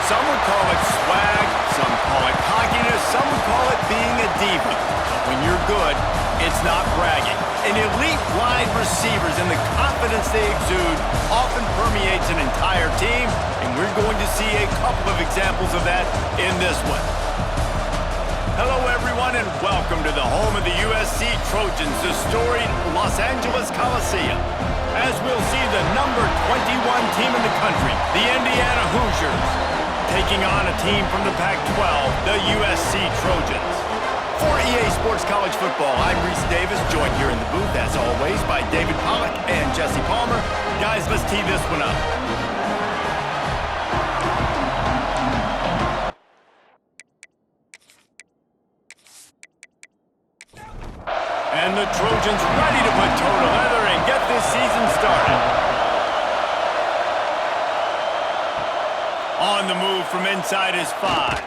Some would call it swag, some call it cockiness, some would call it being a diva. But when you're good, it's not bragging. An elite wide receivers and the confidence they exude often permeates an entire team, and we're going to see a couple of examples of that in this one. Hello, everyone, and welcome to the home of the USC Trojans, the storied Los Angeles Coliseum. As we'll see the number 21 team in the country, the Indiana Hoosiers, taking on a team from the Pac-12, the USC Trojans. For EA Sports College Football, I'm Reese Davis, joined here in the booth, as always, by David Pollack and Jesse Palmer. Guys, let's tee this one up. And the Trojans ready to put toe to leather and get this season started. On the move from inside his 5.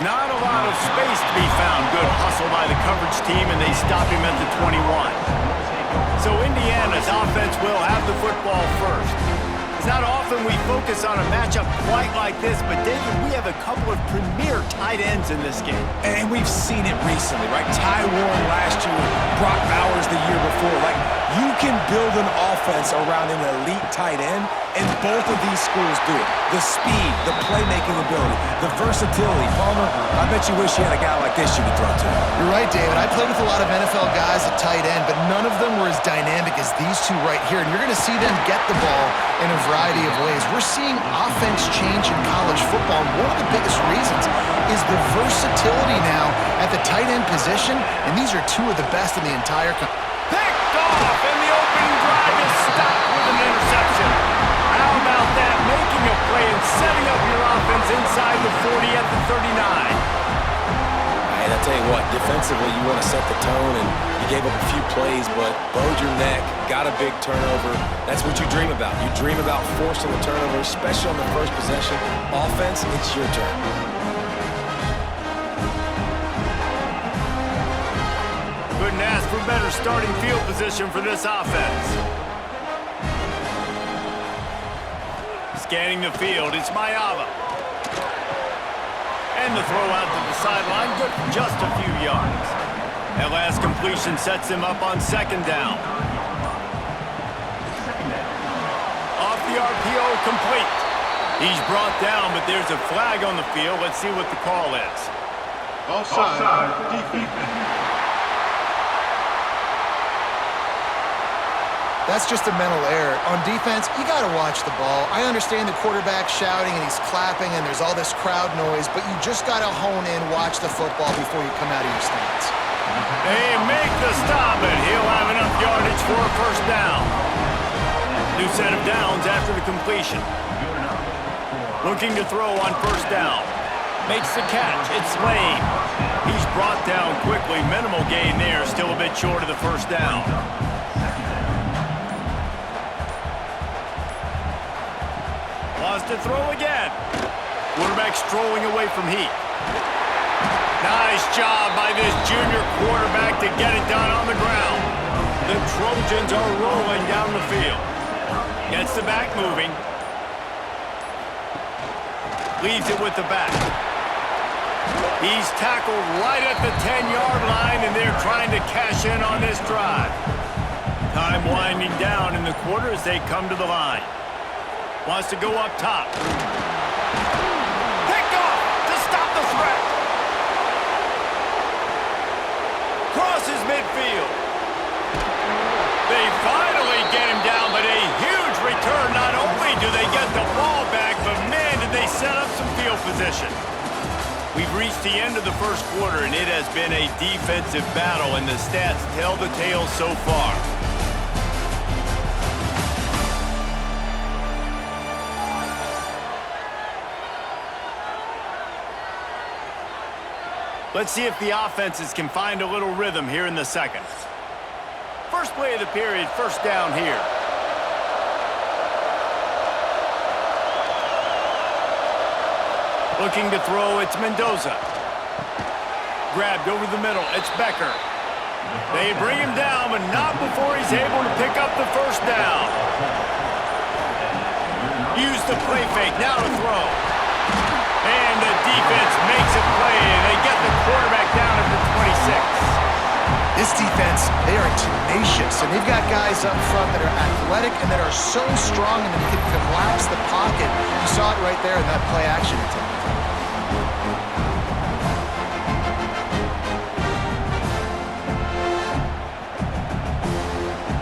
Not a lot of space to be found. Good hustle by the coverage team, and they stop him at the 21. So Indiana's offense will have the football first. It's not often we focus on a matchup quite like this, but David, we have a couple of premier tight ends in this game. And we've seen it recently, right? Ty Warren last year, Brock Bowers the year before. Like, you can build an offense around an elite tight end, and both of these schools do it. The speed, the playmaking ability, the versatility. Palmer, I bet you wish you had a guy like this you could throw to. You're right, David. I played with a lot of NFL guys at tight end, but none of them were as dynamic as these two right here. And you're going to see them get the ball in a variety of ways. We're seeing offense change in college football, and one of the biggest reasons is the versatility now at the tight end position, and these are two of the best in the entire country. Picked off, and the opening drive is stopped with an interception. How about that? Making a play and setting up your offense inside the 40 at the 39. And I tell you what, defensively, you want to set the tone, and you gave up a few plays, but bowed your neck, got a big turnover. That's what you dream about. You dream about forcing the turnover, especially on the first possession. Offense, it's your turn. Couldn't ask for better starting field position for this offense. Scanning the field, it's Mayava. And the throw out to the sideline, good for just a few yards. That last completion sets him up on second down. Off the RPO, complete. He's brought down, but there's a flag on the field. Let's see what the call is. Offside, defense. That's just a mental error. On defense, you got to watch the ball. I understand the quarterback shouting and he's clapping and there's all this crowd noise, but you just got to hone in, watch the football before you come out of your stance. They make the stop, and he'll have enough yardage for a first down. New set of downs after the completion. Looking to throw on first down. Makes the catch. It's Lane. He's brought down quickly. Minimal gain there. Still a bit short of the first down. To throw again. Quarterback strolling away from Heat. Nice job by this junior quarterback to get it done on the ground. The Trojans are rolling down the field. Gets the back moving. Leaves it with the back. He's tackled right at the 10-yard line, and they're trying to cash in on this drive. Time winding down in the quarter as they come to the line. Wants to go up top. Picked off to stop the threat. Crosses midfield. They finally get him down, but a huge return. Not only do they get the ball back, but man, did they set up some field position. We've reached the end of the first quarter, and it has been a defensive battle, and the stats tell the tale so far. Let's see if the offenses can find a little rhythm here in the second. First play of the period, first down here. Looking to throw, it's Mendoza. Grabbed over the middle, it's Becker. They bring him down, but not before he's able to pick up the first down. Use the play fake, now to throw. This defense, they are tenacious, and they've got guys up front that are athletic and that are so strong and that can collapse the pocket. You saw it right there in that play action attempt.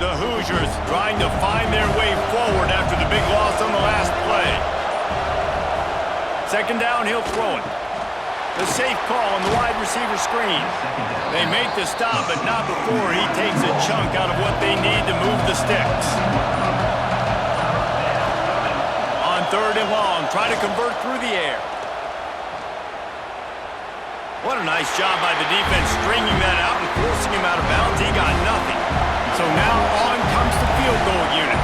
The Hoosiers trying to find their way forward after the big loss on the last play. Second down, he'll throw it. The safe call on the wide receiver screen. They make the stop, but not before he takes a chunk out of what they need to move the sticks. On third and long, try to convert through the air. What a nice job by the defense stringing that out and forcing him out of bounds. He got nothing. So now on comes the field goal unit.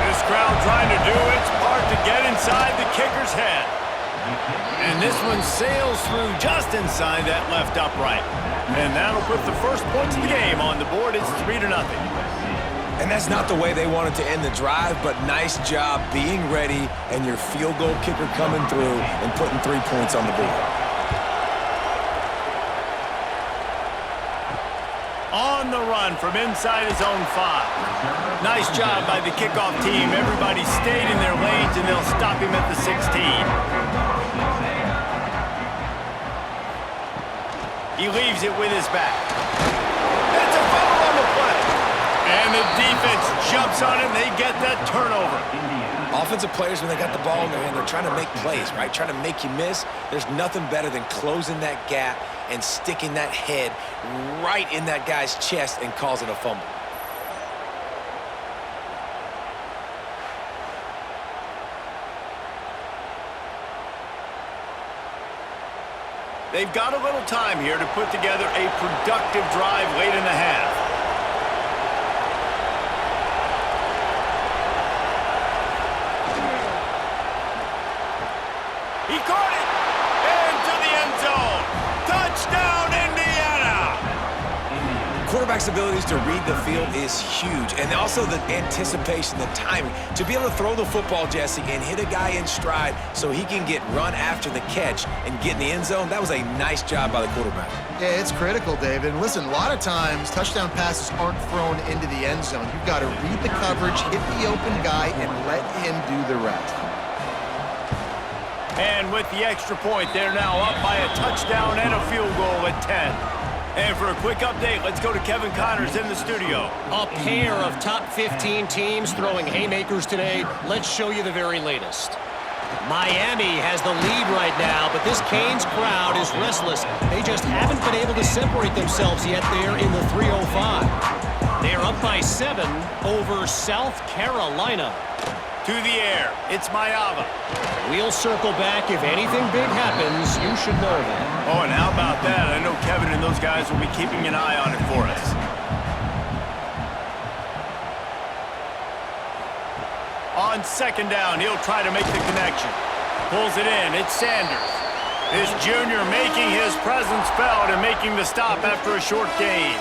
This crowd trying to do its part to get inside the kicker's head. And this one sails through just inside that left upright. And that'll put the first points of the game on the board. It's 3-0. And that's not the way they wanted to end the drive, but nice job being ready and your field goal kicker coming through and putting 3 points on the board. On the run from inside his own 5. Nice job by the kickoff team. Everybody stayed in their lanes, and they'll stop him at the 16. He leaves it with his back. It's a fumble on the play. And the defense jumps on it, and they get that turnover. Offensive players, when they got the ball in their hand, they're trying to make plays, right? Trying to make you miss. There's nothing better than closing that gap and sticking that head right in that guy's chest and causing a fumble. They've got a little time here to put together a productive drive late in the half. He caught it! Into the end zone! Touchdown, Indiana! Quarterback's abilities to read the field is huge, and also the anticipation, the timing. To be able to throw the football, Jesse, and hit a guy in stride so he can get run after the catch and get in the end zone, that was a nice job by the quarterback. Yeah, it's critical, David. And listen, a lot of times, touchdown passes aren't thrown into the end zone. You've got to read the coverage, hit the open guy, and let him do the rest. And with the extra point, they're now up by a touchdown and a field goal at 10. And for a quick update, let's go to Kevin Connors in the studio. A pair of top 15 teams throwing haymakers today. Let's show you the very latest. Miami has the lead right now, but this Canes crowd is restless. They just haven't been able to separate themselves yet there in the 305. They're up by 7 over South Carolina. To the air, it's Mayava. We'll circle back. If anything big happens, you should know that. Oh, and how about that? I know Kevin and those guys will be keeping an eye on it for us. On second down, he'll try to make the connection. Pulls it in. It's Sanders. This junior making his presence felt and making the stop after a short gain.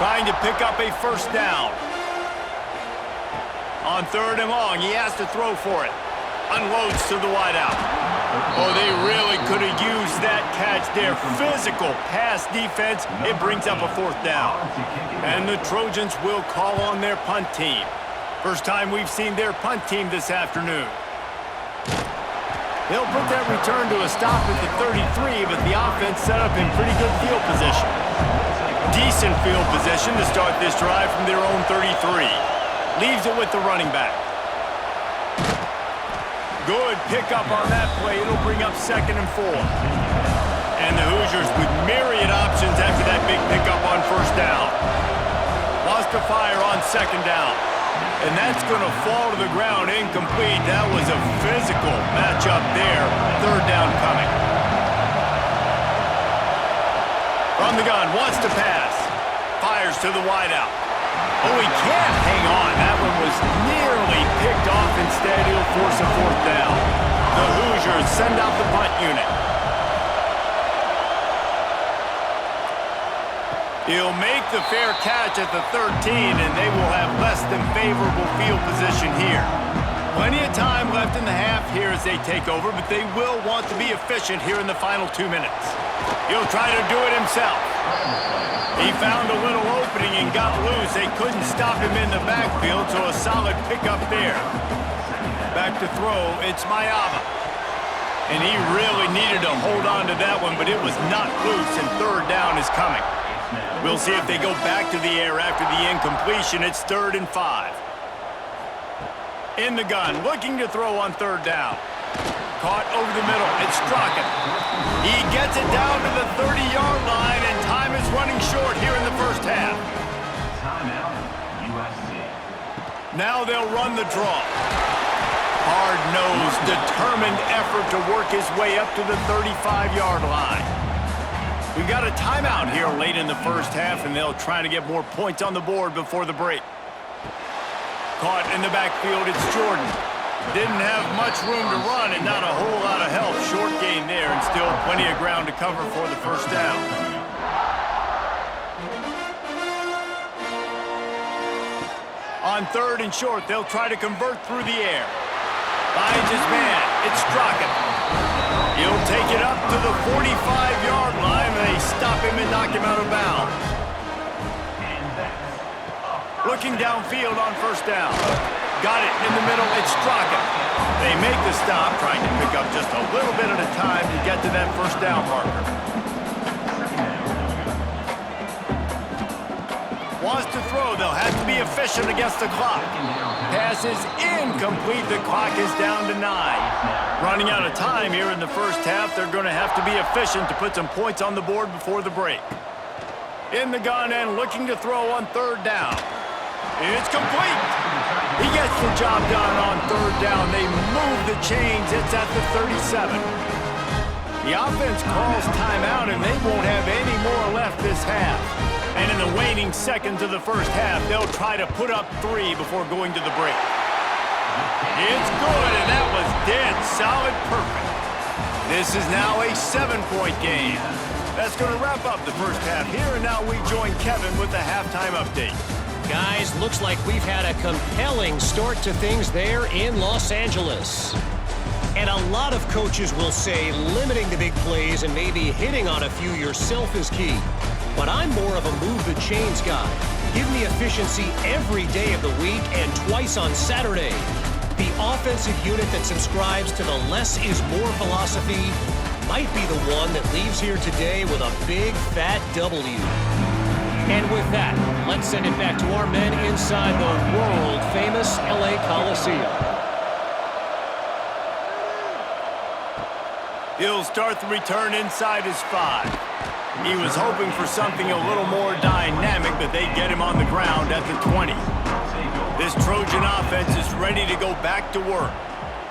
Trying to pick up a first down. On third and long, he has to throw for it. Unloads to the wideout. Oh, they really could have used that catch there. Physical pass defense. It brings up a fourth down. And the Trojans will call on their punt team. First time we've seen their punt team this afternoon. They'll put that return to a stop at the 33, but the offense set up in pretty good field position. Decent field position to start this drive from their own 33. Leaves it with the running back. Good pickup on that play. It'll bring up 2nd and 4. And the Hoosiers with myriad options after that big pickup on first down. Lost to fire on 2nd down. And that's going to fall to the ground incomplete. That was a physical matchup there. 3rd down coming. From the gun, wants to pass. Fires to the wideout. Oh, he can't hang on. That one was nearly picked off. Instead, he'll force a 4th down. The Hoosiers send out the punt unit. He'll make the fair catch at the 13, and they will have less than favorable field position here. Plenty of time left in the half here as they take over, but they will want to be efficient here in the final 2 minutes. He'll try to do it himself. He found a little opening and got loose. They couldn't stop him in the backfield, so a solid pickup there. Back to throw, it's Mayava. And he really needed to hold on to that one, but it was not loose, and third down is coming. We'll see if they go back to the air after the incompletion. It's 3rd and 5. In the gun, looking to throw on 3rd down. Caught over the middle. It's Strachan. He gets it down to the 30-yard line, and time is running short here in the first half. Timeout, USC. Now they'll run the draw. Hard-nosed, determined effort to work his way up to the 35-yard line. We've got a timeout here late in the first half, and they'll try to get more points on the board before the break. Caught in the backfield, it's Jordan. Didn't have much room to run and not a whole lot of help. Short gain there and still plenty of ground to cover for the first down. On 3rd and short, they'll try to convert through the air. Finds his man. It's Strachan. He'll take it up to the 45-yard line, and they stop him and knock him out of bounds. Looking downfield on first down. Got it in the middle. It's Strachan. They make the stop, trying to pick up just a little bit at a time to get to that first down marker. Wants to throw. They'll have to be efficient against the clock. Pass is incomplete. The clock is down to 9. Running out of time here in the first half. They're going to have to be efficient to put some points on the board before the break. In the gun and looking to throw on 3rd down. It's complete. He gets the job done on 3rd down. They move the chains. It's at the 37. The offense calls timeout, and they won't have any more left this half. And in the waning seconds of the first half, they'll try to put up 3 before going to the break. It's good, and that was dead solid perfect. This is now a 7-point game. That's going to wrap up the first half here, and now we join Kevin with the halftime update. Guys, looks like we've had a compelling start to things there in Los Angeles. And a lot of coaches will say limiting the big plays and maybe hitting on a few yourself is key. But I'm more of a move the chains guy. Give me efficiency every day of the week and twice on Saturday. The offensive unit that subscribes to the less is more philosophy might be the one that leaves here today with a big fat W. And with that, let's send it back to our men inside the world-famous LA Coliseum. He'll start the return inside his 5. He was hoping for something a little more dynamic, but they get him on the ground at the 20. This Trojan offense is ready to go back to work.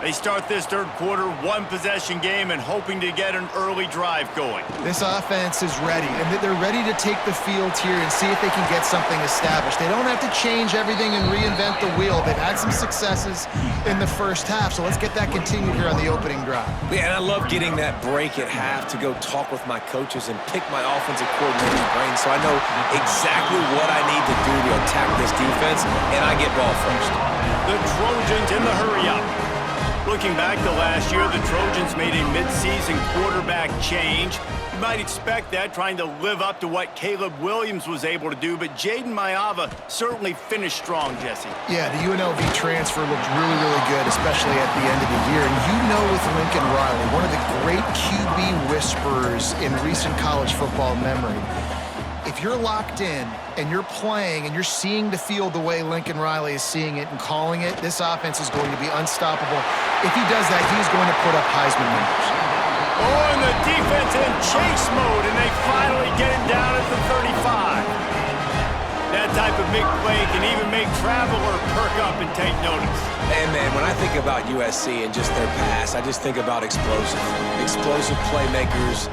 They start this third quarter, 1-possession game, and hoping to get an early drive going. This offense is ready, and they're ready to take the field here and see if they can get something established. They don't have to change everything and reinvent the wheel. They've had some successes in the first half, so let's get that continued here on the opening drive. Yeah, and I love getting that break at half to go talk with my coaches and pick my offensive coordinator's brain so I know exactly what I need to do to attack this defense, and I get ball first. The Trojans in the hurry-up. Looking back to last year, the Trojans made a midseason quarterback change. You might expect that, trying to live up to what Caleb Williams was able to do, but Jaden Mayava certainly finished strong, Jesse. Yeah, the UNLV transfer looked really, really good, especially at the end of the year. And you know with Lincoln Riley, one of the great QB whisperers in recent college football memory, if you're locked in and you're playing and you're seeing the field the way Lincoln Riley is seeing it and calling it, this offense is going to be unstoppable. If he does that, he's going to put up Heisman numbers. Oh, and the defense in chase mode, and they finally get him down at the 35. That type of big play can even make Traveler perk up and take notice. And, man, when I think about USC and just their pass, I just think about explosive playmakers,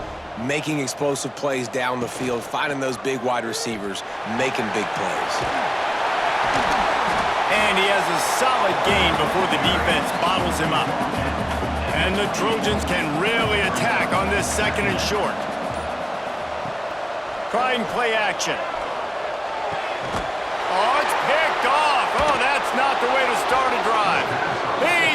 making explosive plays down the field, finding those big wide receivers, making big plays. And he has a solid gain before the defense bottles him up. And the Trojans can really attack on this 2nd and short. Trying play action. Oh, it's picked off. Oh, that's not the way to start a drive. He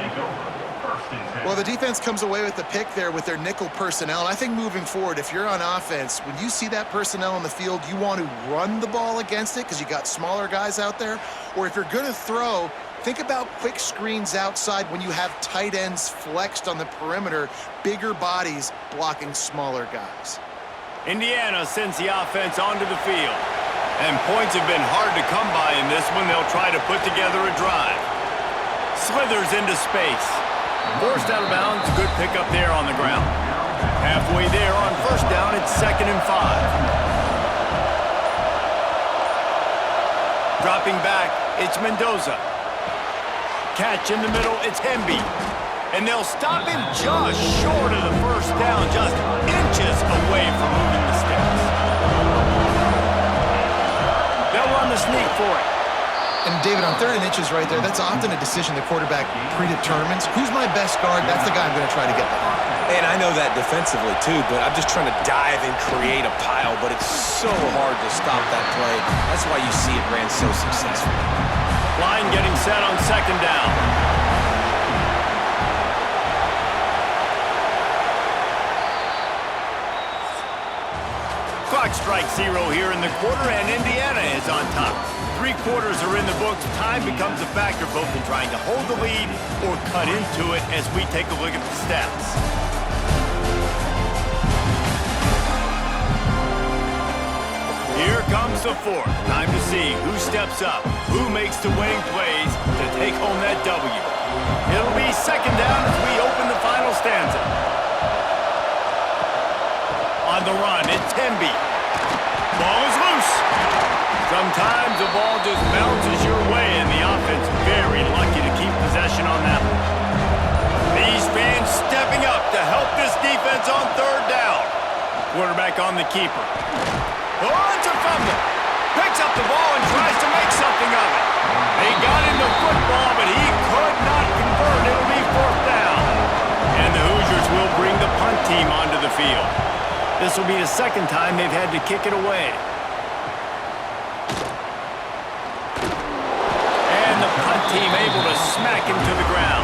take over. First and 10. Well, the defense comes away with the pick there with their nickel personnel. And I think moving forward, if you're on offense, when you see that personnel in the field, you want to run the ball against it because you got smaller guys out there. Or if you're going to throw, think about quick screens outside when you have tight ends flexed on the perimeter, bigger bodies blocking smaller guys. Indiana sends the offense onto the field. And points have been hard to come by in this one. They'll try to put together a drive. Slithers into space. Forced out of bounds. Good pickup there on the ground. Halfway there on first down. It's 2nd and 5. Dropping back. It's Mendoza. Catch in the middle. It's Hemby. And they'll stop him just short of the first down. Just inches away from moving the sticks. They'll run the sneak for it. And David, on 3rd and inches right there, that's often a decision the quarterback predetermines. Who's my best guard? That's the guy I'm going to try to get behind. And I know that defensively too, but I'm just trying to dive and create a pile, but it's so hard to stop that play. That's why you see it ran so successfully. Line getting set on 2nd down. Clock strikes 0 here in the quarter, and Indiana is on top. 3 quarters are in the books. Time becomes a factor both in trying to hold the lead or cut into it as we take a look at the stats. Here comes the 4th. Time to see who steps up, who makes the winning plays to take home that W. It'll be 2nd down as we open the final stanza. On the run, it's Hemby. Ball is loose. Sometimes the ball just bounces your way, and the offense very lucky to keep possession on that one. These fans stepping up to help this defense on 3rd down. Quarterback on the keeper. Oh, it's a fumble. Picks up the ball and tries to make something of it. They got him the football, but he could not convert. It'll be 4th down. And the Hoosiers will bring the punt team onto the field. This will be the 2nd time they've had to kick it away. And the punt team able to smack him to the ground.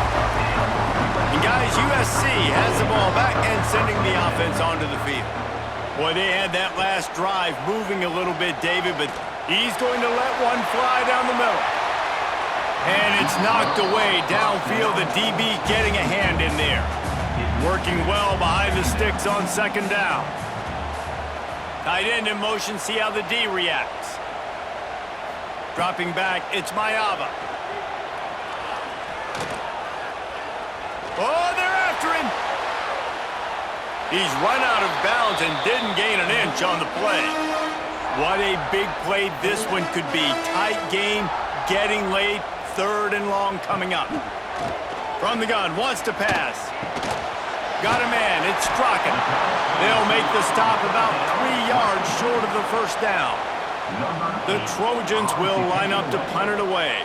And guys, USC has the ball back and sending the offense onto the field. Boy, they had that last drive moving a little bit, David, but he's going to let one fly down the middle. And it's knocked away downfield. The DB getting a hand in there. Working well behind the sticks on 2nd down. Tight end in motion, see how the D reacts. Dropping back, it's Mayava. Oh, they're after him. He's run out of bounds and didn't gain an inch on the play. What a big play this one could be. Tight game, getting late, 3rd and long coming up. From the gun, wants to pass. Got a man, it's Strachan. They'll make the stop about 3 yards short of the first down. The Trojans will line up to punt it away.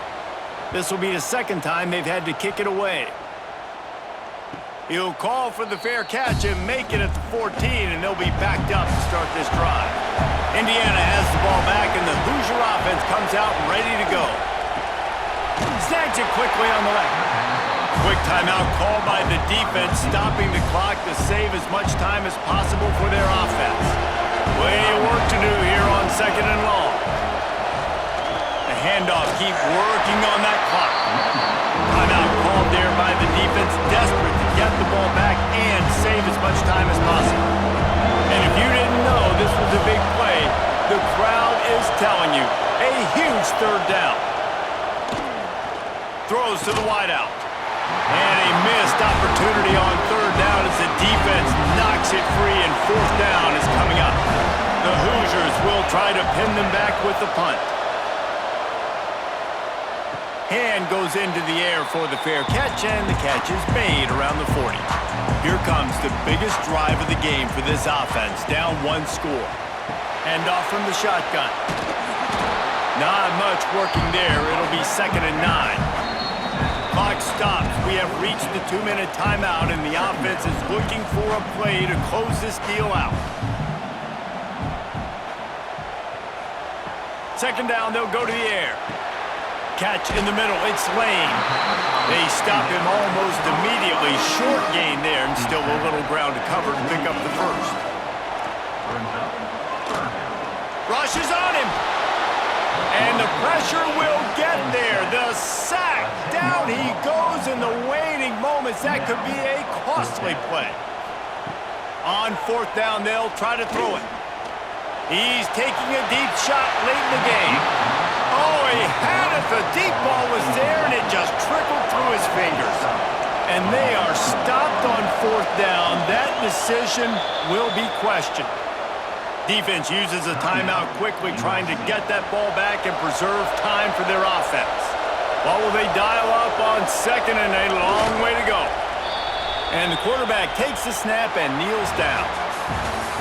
This will be the 2nd time they've had to kick it away. He'll call for the fair catch and make it at the 14, and they'll be backed up to start this drive. Indiana has the ball back, and the Hoosier offense comes out ready to go. Snags it quickly on the left. Quick timeout called by the defense, stopping the clock to save as much time as possible for their offense. Plenty of work to do here on 2nd and long. The handoff, keep working on that clock. Timeout called there by the defense, desperate to get the ball back and save as much time as possible. And if you didn't know this was a big play, the crowd is telling you, a huge 3rd down. Throws to the wideout. And a missed opportunity on 3rd down as the defense knocks it free, and 4th down is coming up. The Hoosiers will try to pin them back with the punt. Hand goes into the air for the fair catch, and the catch is made around the 40. Here comes the biggest drive of the game for this offense, down 1 score. Hand off from the shotgun. Not much working there. It'll be 2nd and 9. Clock stops. We have reached the 2-minute timeout, and the offense is looking for a play to close this deal out. 2nd down, they'll go to the air. Catch in the middle, it's Lane. They stop him almost immediately. Short gain there, and still a little ground to cover to pick up the first. Rushes on him. And the pressure will get there. The sack. Down he goes in the waning moments. That could be a costly play. On fourth down, they'll try to throw it. He's taking a deep shot late in the game. Oh, he had it. The deep ball was there, and it just trickled through his fingers. And they are stopped on fourth down. That decision will be questioned. Defense uses a timeout quickly, trying to get that ball back and preserve time for their offense. What will they dial up on second and a long way to go? And the quarterback takes the snap and kneels down.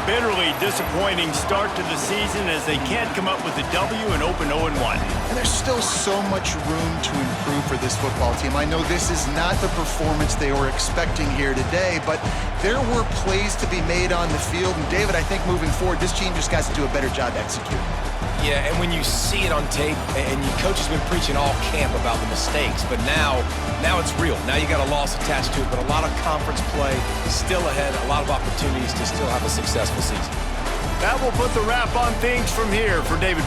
Bitterly disappointing start to the season as they can't come up with a W and open 0-1. And there's still so much room to improve for this football team. I know this is not the performance they were expecting here today, but there were plays to be made on the field. And David, I think moving forward, this team just got to do a better job executing. Yeah, and when you see it on tape, and your coach has been preaching all camp about the mistakes, but now it's real. Now you got a loss attached to it, but a lot of conference play still ahead, a lot of opportunities to still have a successful season. That will put the wrap on things from here for David.